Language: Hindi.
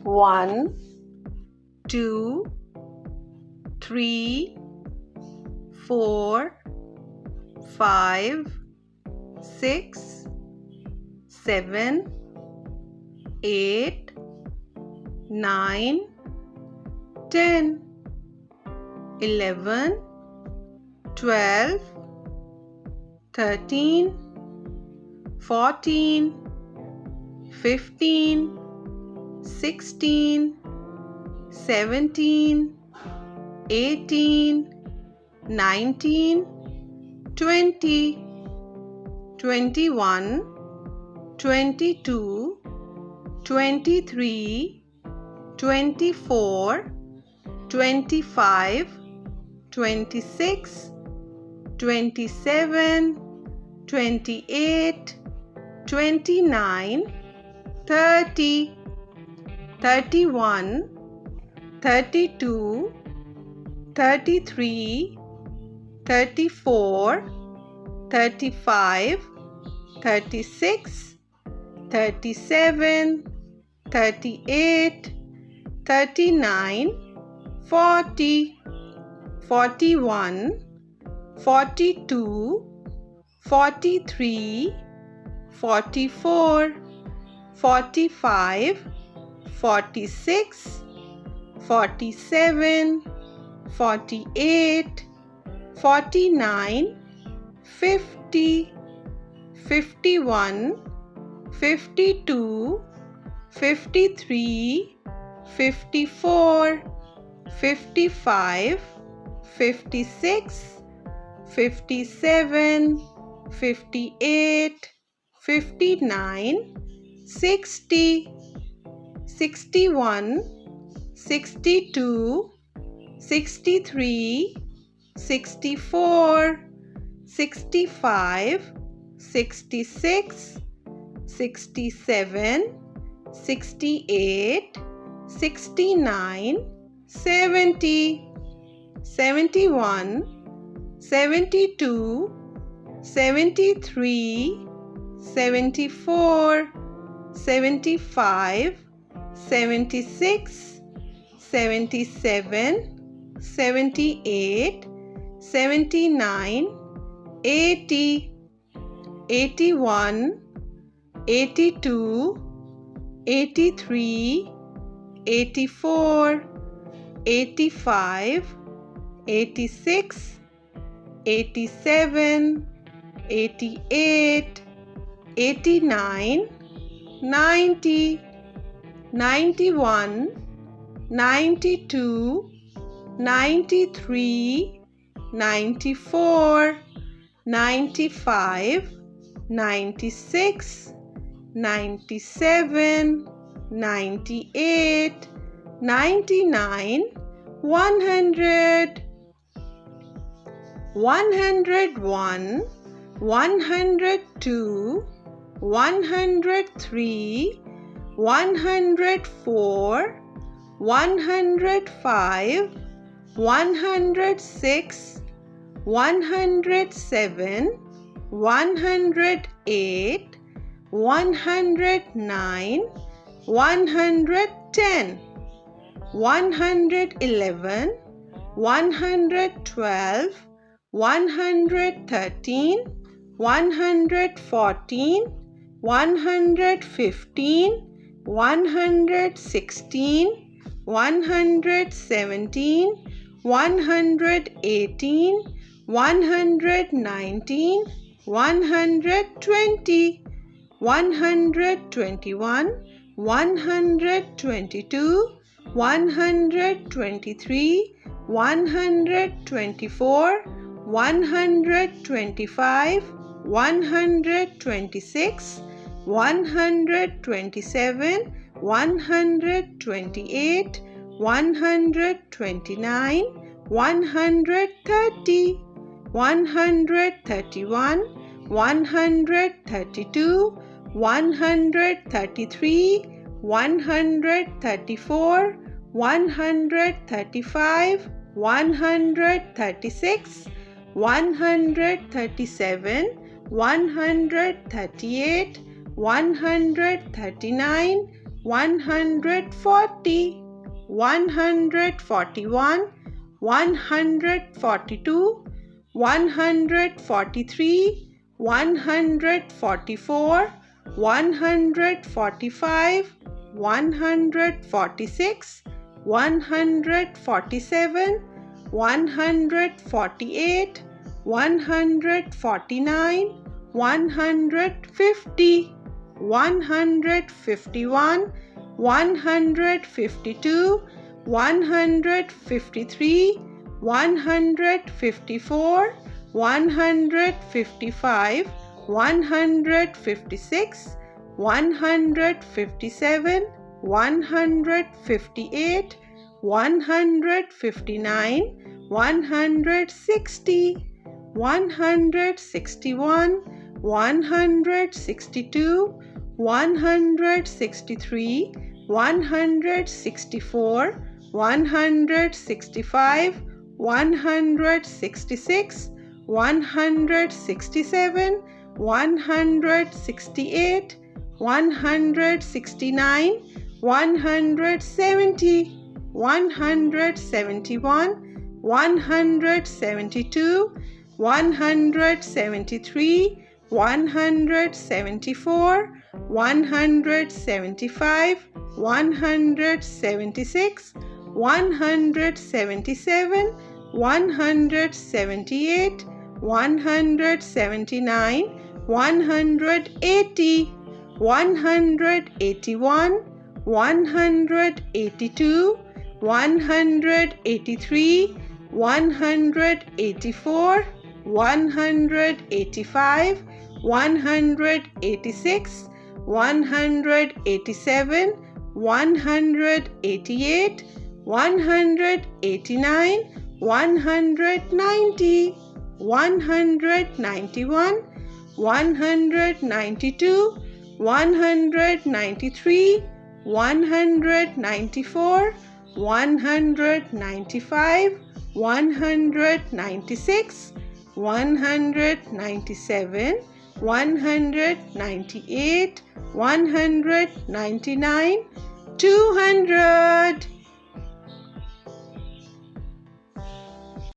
1, 2, 3, 4, 5, 6, 7, 8, 9, 10, 11, 12, 13, 14, 15, 16, 17, 18, 19, 20, 21, 22, 23, 24, 25, 26, 27, 28, 29, 30, 31, 32, 33, 34, 35, 36, 37, 38, 39, 40, 41, 42, 43, 44, 45, 46, 47, 48, 49, 50, 51, 52, 53, 54, 55, 56, 57, 58, 59, 60, 61, 62, 63, 64, 65, 66, 67, 68, 69, 70, 71, 72, 73, 74, 75, 76, 77, 78, 79, 80, 81, 82, 83, 84, 85, 86, 87, 88, 89, 90, 91, 92, 93, 94, 95, 96, 97, 98, 99, 100, 101, 102, 103, 104, 105, 106, 107, 108, 109, 110, 111, 112, 113, 114, 115, 116, 117, 118, 119, 120, 121, 122, 123, 124, 125, 126, 127, 128, 129, 130, 131, 132, 133, 134, 135, 136, 137, 138, 139, 140, 141, 142, 143, 144, 145, 146, 147, 148, 149, 150, 151, 152, 153, 154, 155, 156, 157, 158, 159, 160, 161, 162, 163, 164, 165, 166, 167, 168, 169, 170, 171, 172, 173, 174, 175, 176, 177, 178, 179, 180, 181, 182, 183, 184, 185, 186, 187, 188, 189, 190, 191, 192, 193, 194, 195, 196, 197, 198, 199, 200.